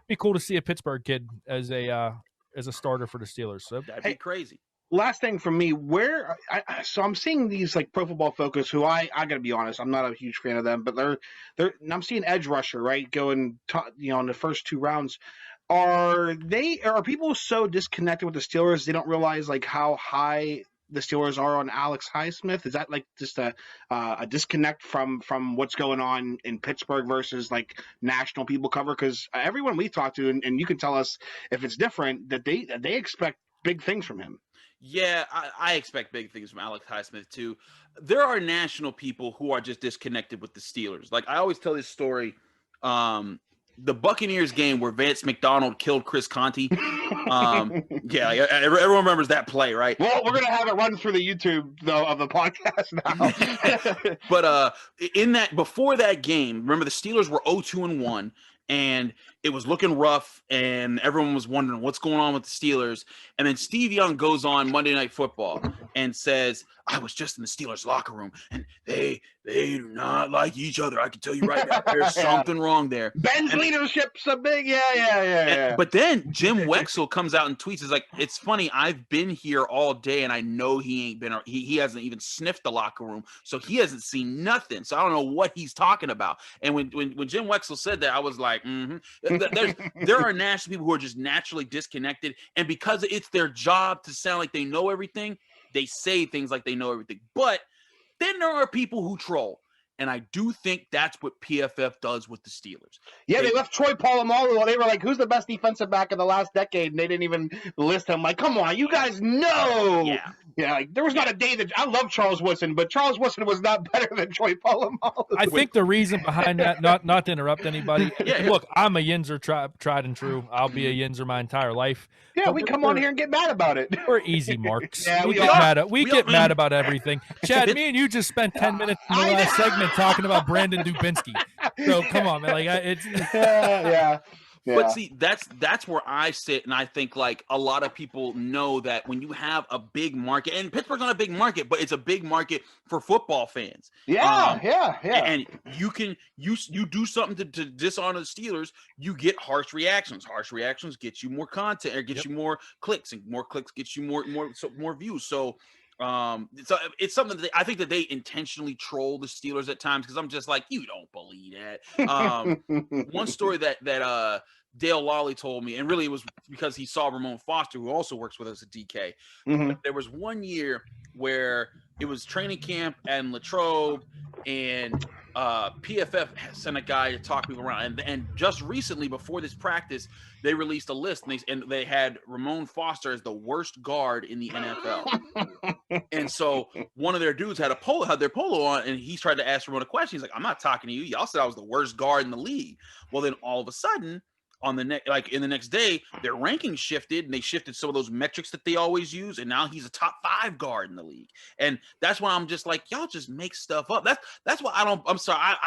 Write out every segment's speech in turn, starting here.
be cool to see a Pittsburgh kid as a starter for the Steelers. So that'd be crazy. Last thing from me, so I'm seeing these like Pro Football Focus, who I gotta be honest, I'm not a huge fan of them, but I'm seeing edge rusher, right, going in the first 2 rounds. Are people so disconnected with the Steelers they don't realize like how high the Steelers are on Alex Highsmith? Is that like just a disconnect from what's going on in Pittsburgh versus like national people cover? Because everyone we talk to, and you can tell us if it's different, that they expect big things from him. Yeah, I expect big things from Alex Highsmith too. There are national people who are just disconnected with the Steelers. Like I always tell this story. The Buccaneers game where Vance McDonald killed Chris Conti. Everyone remembers that play, right? Well, we're gonna have it run through the YouTube though of the podcast now. But before that game, remember the Steelers were 0-2-1, and it was looking rough, and everyone was wondering what's going on with the Steelers. And then Steve Young goes on Monday Night Football and says, I was just in the Steelers locker room, and they do not like each other. I can tell you right now, there's something wrong there. Ben's leadership's a big, yeah. But then Jim Wexell comes out and tweets, is like, it's funny, I've been here all day, and I know he hasn't even sniffed the locker room, so he hasn't seen nothing. So I don't know what he's talking about. And when Jim Wexell said that, I was like, there are national people who are just naturally disconnected, and because it's their job to sound like they know everything, they say things like they know everything. But then there are people who troll. And I do think that's what PFF does with the Steelers. Yeah, they left Troy Polamalu. They were like, who's the best defensive back in the last decade? And they didn't even list him. Like, come on, you guys know. Yeah, like, there was not a day that – I love Charles Woodson, but Charles Woodson was not better than Troy Polamalu. I think the reason behind that, not to interrupt anybody, look, I'm a Yinzer tried and true. I'll be a Yinzer my entire life. Yeah, we come on here and get mad about it. We're easy marks. Yeah, we get mad about everything. Chad, me and you just spent 10 minutes in the last segment talking about Brandon Dubinsky. So come on, man. Like yeah. But see, that's where I sit, and I think like a lot of people know that when you have a big market, and Pittsburgh's not a big market, but it's a big market for football fans. Yeah. And you do something to dishonor the Steelers, you get harsh reactions. Harsh reactions get you more content, or get you more clicks, and more clicks get you more views. So it's something that I think that they intentionally troll the Steelers at times, because I'm just like, you don't believe that. One story that Dale Lawley told me, and really it was because he saw Ramon Foster, who also works with us at DK. Mm-hmm. There was one year where it was training camp and Latrobe, and PFF sent a guy to talk people around, and just recently before this practice, they released a list, and they had Ramon Foster as the worst guard in the NFL. And so one of their dudes had their polo on, and he tried to ask Ramon a question. He's like, I'm not talking to you. Y'all said I was the worst guard in the league. Well, then all of a sudden, in the next day, their rankings shifted, and they shifted some of those metrics that they always use, and now he's a top 5 guard in the league. And that's why I'm just like, y'all just make stuff up. That's why I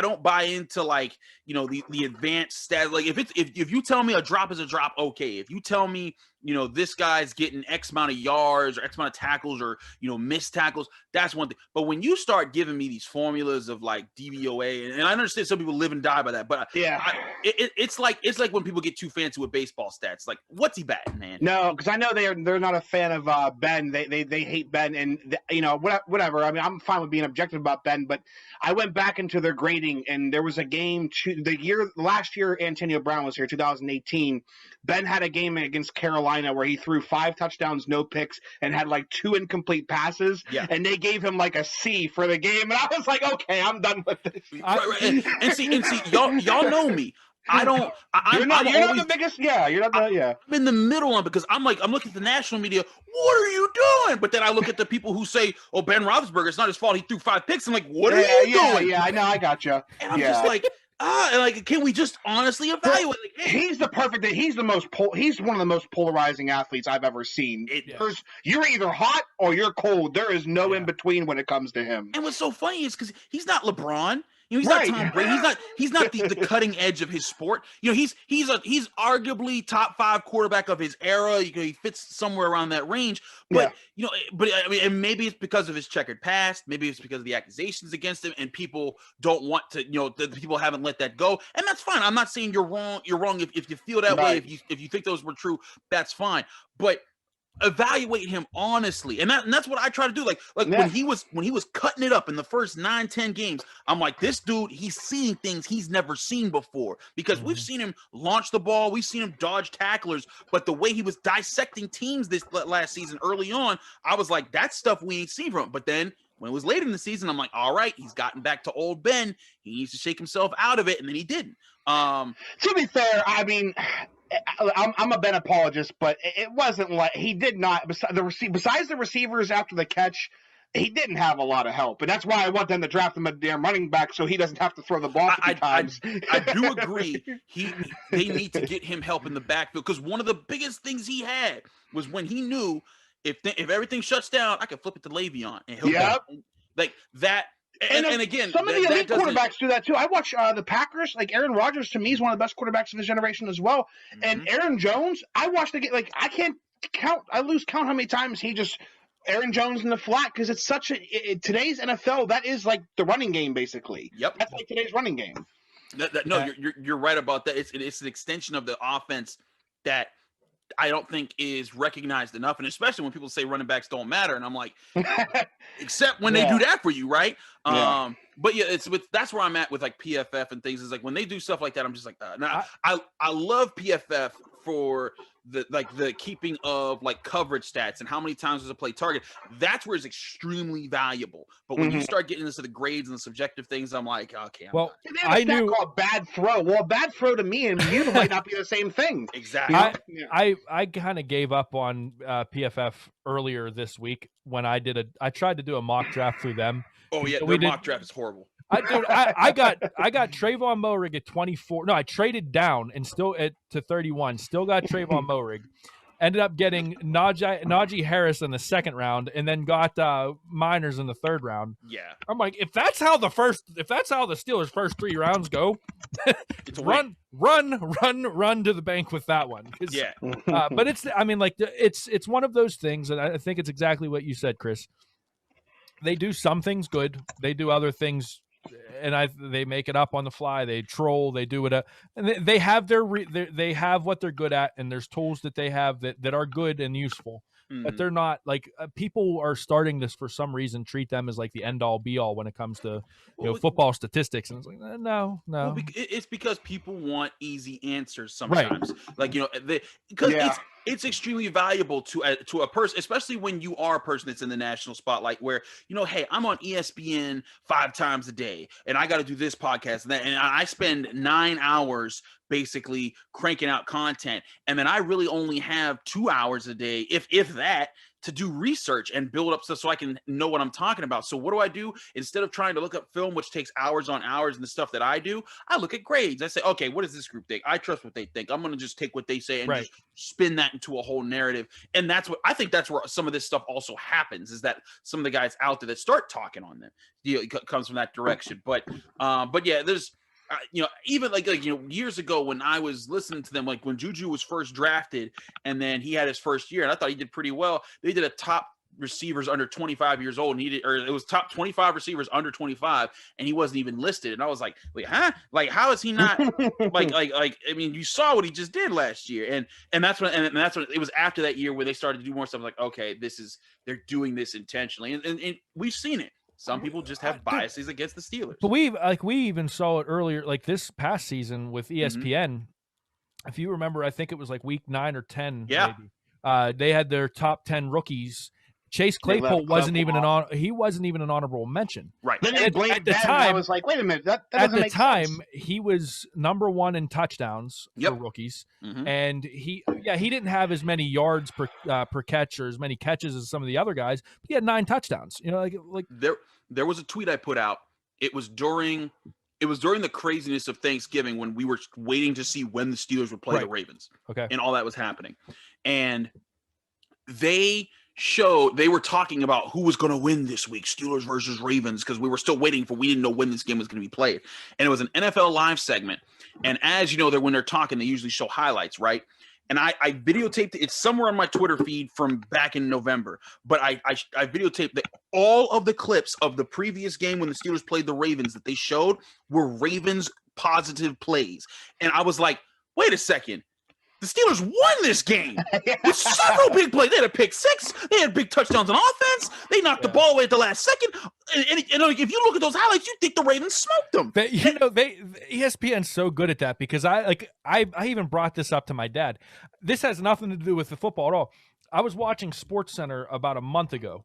don't buy into like, the advanced stats. Like if you tell me a drop is a drop, okay. If you tell me, this guy's getting X amount of yards or X amount of tackles or, missed tackles, that's one thing. But when you start giving me these formulas of like DVOA, and I understand some people live and die by that, but it's like when people get too fancy with baseball stats. Like, what's he batting, man? No, because I know they're not a fan of Ben. They hate Ben, and whatever. I mean, I'm fine with being objective about Ben, but I went back into their grading, and there was a game last year Antonio Brown was here, 2018. Ben had a game against Carolina where he threw 5 touchdowns, no picks, and had like 2 incomplete passes. Yeah. And they gave him like a C for the game. And I was like, okay, I'm done with this. And see, y'all know me. You're not the biggest. Yeah, you're not the. Yeah. I'm in the middle on, because I'm looking at the national media. What are you doing? But then I look at the people who say, "Oh, Ben Roethlisberger, it's not his fault. He threw 5 picks." I'm like, what are you doing? Yeah, I know. I got you. And I'm just like. Can we just honestly evaluate? He's the perfect. He's one of the most polarizing athletes I've ever seen. You're either hot or you're cold. There is no in between when it comes to him. And what's so funny is because he's not LeBron. You know, he's not Tom Brady. He's not the cutting edge of his sport. You know, he's arguably top 5 quarterback of his era. You know, he fits somewhere around that range. But you know, I mean, and maybe it's because of his checkered past. Maybe it's because of the accusations against him, and people don't want to. You know, the people haven't let that go, and that's fine. I'm not saying you're wrong. You're wrong if you feel that way. If you think those were true, that's fine. But evaluate him honestly, and that's what I try to do. Like when he was cutting it up in the first 9-10 games, I'm like, this dude, he's seeing things he's never seen before, because we've seen him launch the ball, we've seen him dodge tacklers, but the way he was dissecting teams this last season early on, I was like, that's stuff we ain't seen from him. But then when it was late in the season, I'm like, all right, he's gotten back to old Ben, he needs to shake himself out of it, and then he didn't. To be fair, I mean, I'm a Ben apologist, but it wasn't like he did not. Besides the receivers after the catch, he didn't have a lot of help, and that's why I want them to draft him a damn running back so he doesn't have to throw the ball 50 times. I do agree. They need to get him help in the backfield, because one of the biggest things he had was when he knew if everything shuts down, I can flip it to Le'Veon and he'll like that. And again, some of the elite quarterbacks do that too. I watch the Packers. Like Aaron Rodgers, to me, is one of the best quarterbacks of his generation as well. And Aaron Jones, I watched the game. Like I can't count. I lose count how many times he just Aaron Jones in the flat, because it's such a today's NFL. That is like the running game, basically. Yep, that's like today's running game. No, you're right about that. It's an extension of the offense that I don't think is recognized enough, and especially when people say running backs don't matter, and I'm like, except when they do that for you, right? But yeah, that's where I'm at with like PFF and things. Is like when they do stuff like that, I'm just like, I love PFF for the keeping of like coverage stats and how many times does a play target. That's where it's extremely valuable. But when you start getting into the grades and the subjective things, I'm like, okay. I knew a bad throw. Well, a bad throw to me and you might not be the same thing. Exactly. I kind of gave up on PFF earlier this week when I tried to do a mock draft through them. Oh yeah, their mock draft is horrible. I got Trayvon Moehrig at 24. No, I traded down and still to 31. Still got Trayvon Moehrig. Ended up getting Najee Harris in the second round, and then got Miners in the third round. Yeah, I'm like, if that's how the Steelers' first 3 rounds go, it's run to the bank with that one. Yeah, but it's one of those things, and I think it's exactly what you said, Chris. They do some things good. They do other things, and they make it up on the fly. They troll. They do it. And they have they have what they're good at, and there's tools that they have that are good and useful. But they're not like people are starting to, for some reason, treat them as like the end all be all when it comes to football statistics. And it's like, no. Well, it's because people want easy answers sometimes. Right. Like because it's extremely valuable to a person, especially when you are a person that's in the national spotlight, where hey, I'm on ESPN 5 times a day, and I got to do this podcast and that, and I spend 9 hours basically cranking out content, and then I really only have 2 hours a day, if that, to do research and build up stuff so I can know what I'm talking about. So what do? Instead of trying to look up film, which takes hours on hours, and the stuff that I do, I look at grades. I say, okay, what does this group think? I trust what they think. I'm going to just take what they say and just spin that into a whole narrative. And that's where some of this stuff also happens, is that some of the guys out there that start talking on them, it comes from that direction. But yeah, there's, even years ago when I was listening to them, like when Juju was first drafted and then he had his first year, and I thought he did pretty well. They did a top receivers under 25 years old, and it was top 25 receivers under 25, and he wasn't even listed. And I was like, wait, huh? Like, how is he not I mean, you saw what he just did last year. And that's when it was after that year where they started to do more stuff. Like, okay, they're doing this intentionally. And we've seen it. Some people just have biases against the Steelers. But we even saw it earlier, like this past season with ESPN. If you remember, I think it was like week 9 or 10. Yeah. Maybe. They had their top 10 rookies. Chase Claypool wasn't even an honorable mention. Right. Then they blamed Ben, and I was like, wait a minute, that doesn't make sense. At the time, he was number 1 in touchdowns for rookies, and he didn't have as many yards per catch or as many catches as some of the other guys, but he had 9 touchdowns. Like there was a tweet I put out. It was during the craziness of Thanksgiving when we were waiting to see when the Steelers would play the Ravens. Okay. And all that was happening. And they they were talking about who was going to win this week, Steelers versus Ravens, because we were still waiting we didn't know when this game was going to be played. And it was an NFL Live segment. And as you know, when they're talking, they usually show highlights, right? And I videotaped it. It's somewhere on my Twitter feed from back in November. But I videotaped all of the clips of the previous game when the Steelers played the Ravens that they showed were Ravens positive plays. And I was like, wait a second. The Steelers won this game with several big plays. They had a pick six. They had big touchdowns on offense. They knocked the ball away at the last second. And if you look at those highlights, you think the Ravens smoked them. ESPN's so good at that because I even brought this up to my dad. This has nothing to do with the football at all. I was watching SportsCenter about a month ago,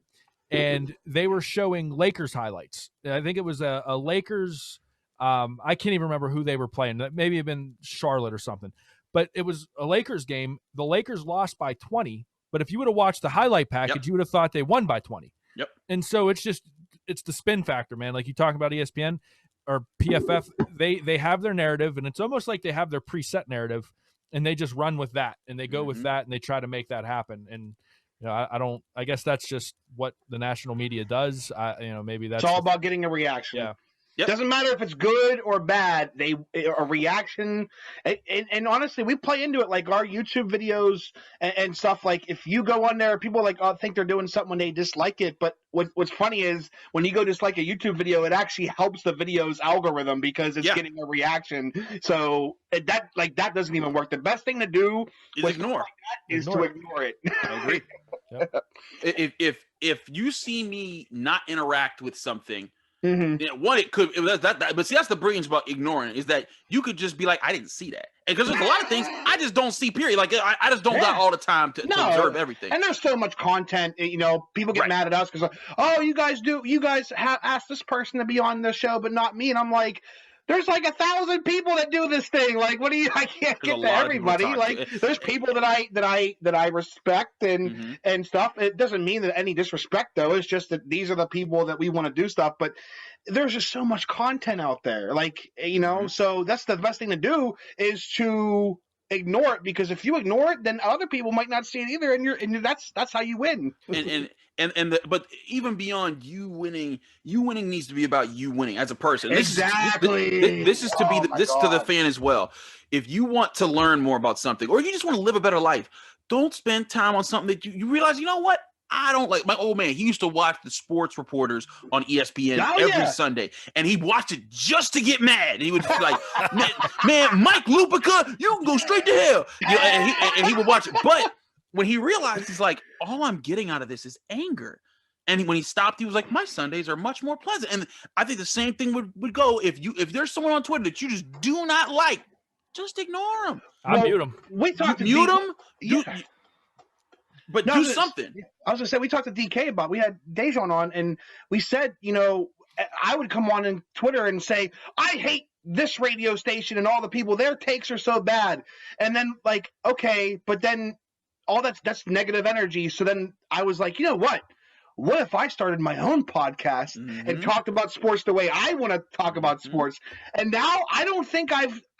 and they were showing Lakers highlights. I think it was a Lakers. I can't even remember who they were playing. Maybe it had been Charlotte or something. But it was a Lakers game. The Lakers lost by 20. But if you would have watched the highlight package, you would have thought they won by 20. Yep. And so it's the spin factor, man. Like you talk about ESPN or PFF, they have their narrative, and it's almost like they have their preset narrative, and they just run with that, and they go with that, and they try to make that happen. And I guess that's just what the national media does. Maybe that's it's all about getting a reaction. Yeah. Yep. Doesn't matter if it's good or bad. A reaction, and honestly, we play into it like our YouTube videos and stuff. Like if you go on there, people think they're doing something when they dislike it. But what's funny is when you go dislike a YouTube video, it actually helps the video's algorithm because it's getting a reaction. So that doesn't even work. The best thing to do is ignore. Is to ignore it. I agree. Yep. If you see me not interact with something. Mm-hmm. It could but see, that's the brilliance about ignoring is that you could just be like, I didn't see that, and because there's a lot of things I just don't see. Period. Like I just don't got all the time to observe everything. And there's so much content. People get mad at us because you guys have asked this person to be on the show, but not me. And I'm like, there's like 1,000 people that do this thing. Like, what do you? I can't get to everybody. Like, there's people that I respect and stuff. It doesn't mean that any disrespect though. It's just that these are the people that we want to do stuff. But there's just so much content out there. Like, so that's the best thing to do is to ignore it, because if you ignore it, then other people might not see it either, and that's how you win. But even beyond you winning needs to be about you winning as a person. Exactly. This is to be to the fan as well. If you want to learn more about something, or you just want to live a better life, don't spend time on something that you realize, you know what? I don't like. My old man, he used to watch the sports reporters on ESPN every Sunday, and he watched it just to get mad. And he would be like, man, Mike Lupica, you can go straight to hell. And he would watch it. But when he realized, he's like, all I'm getting out of this is anger. And when he stopped, he was like, my Sundays are much more pleasant. And I think the same thing would go if there's someone on Twitter that you just do not like, just ignore them. I mute them. We talked to mute them. But do something. I was going to say, we talked to DK about, we had Dejan on, and we said, I would come on in Twitter and say, I hate this radio station and all the people, their takes are so bad. And then okay, but then all that's negative energy. So then I was like, you know what? What if I started my own podcast and talked about sports the way I want to talk about sports? And now I don't think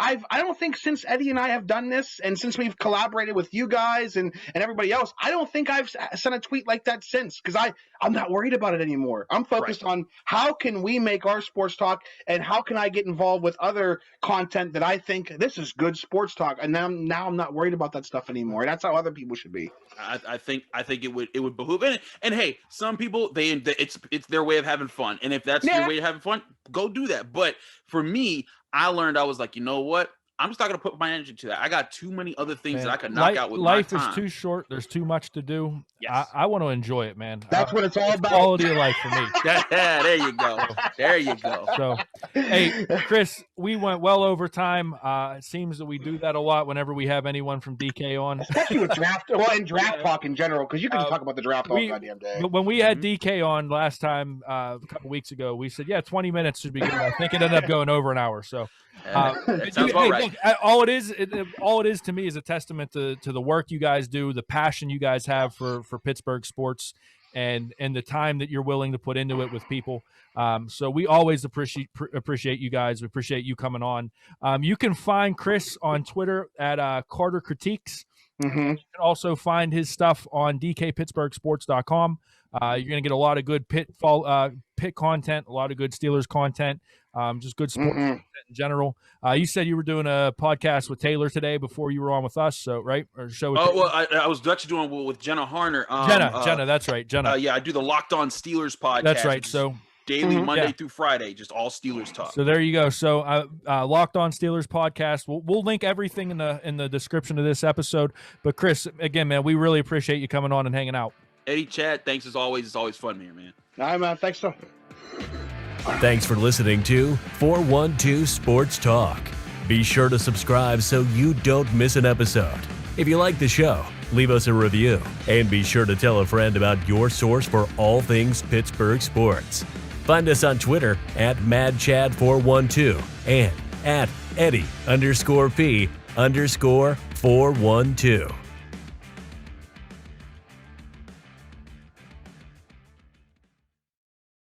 I don't think since Eddie and I have done this, and since we've collaborated with you guys and everybody else, I don't think I've sent a tweet like that since, because I'm not worried about it anymore. I'm focused on how can we make our sports talk, and how can I get involved with other content that I think this is good sports talk. And now I'm not worried about that stuff anymore. That's how other people should be. I think it would behoove it. And hey, some people it's their way of having fun, and if that's your way of having fun, go do that. But for me, I learned, I was like, you know what? I'm just not going to put my energy to that. I got too many other things that I could knock out with my time. Life is too short. There's too much to do. Yes. I want to enjoy it, man. That's what it's all about. Quality of life for me. There you go. There you go. So, hey, Chris, we went well over time. It seems that we do that a lot whenever we have anyone from DK on. Especially with draft, and draft talk in general, because you can talk about the draft all goddamn day. But when we had DK on last time, a couple weeks ago, we said, 20 minutes should be good. I think it ended up going over an hour. So, sounds about right. Look, all it is to me is a testament to the work you guys do, the passion you guys have for Pittsburgh sports, and the time that you're willing to put into it with people. So we always appreciate you guys. We appreciate you coming on. You can find Chris on Twitter at Carter Critiques. Mm-hmm. You can also find his stuff on dkpittsburghsports.com. You're going to get a lot of good Pitt content, a lot of good Steelers content, just good sports content in general. You said you were doing a podcast with Taylor today before you were on with us, so right? Or show with well, I was actually doing with Jenna Harner. Jenna, that's right, Jenna. Yeah, I do the Locked On Steelers podcast. That's right. So daily, Monday through Friday, just all Steelers talk. So there you go. So Locked On Steelers podcast. We'll link everything in the description of this episode. But Chris, again, man, we really appreciate you coming on and hanging out. Eddie, Chad, thanks as always. It's always fun here, man. All right, man. Thanks, so. Thanks for listening to 412 Sports Talk. Be sure to subscribe so you don't miss an episode. If you like the show, leave us a review and be sure to tell a friend about your source for all things Pittsburgh sports. Find us on Twitter at MadChad412 and at Eddie_P_412.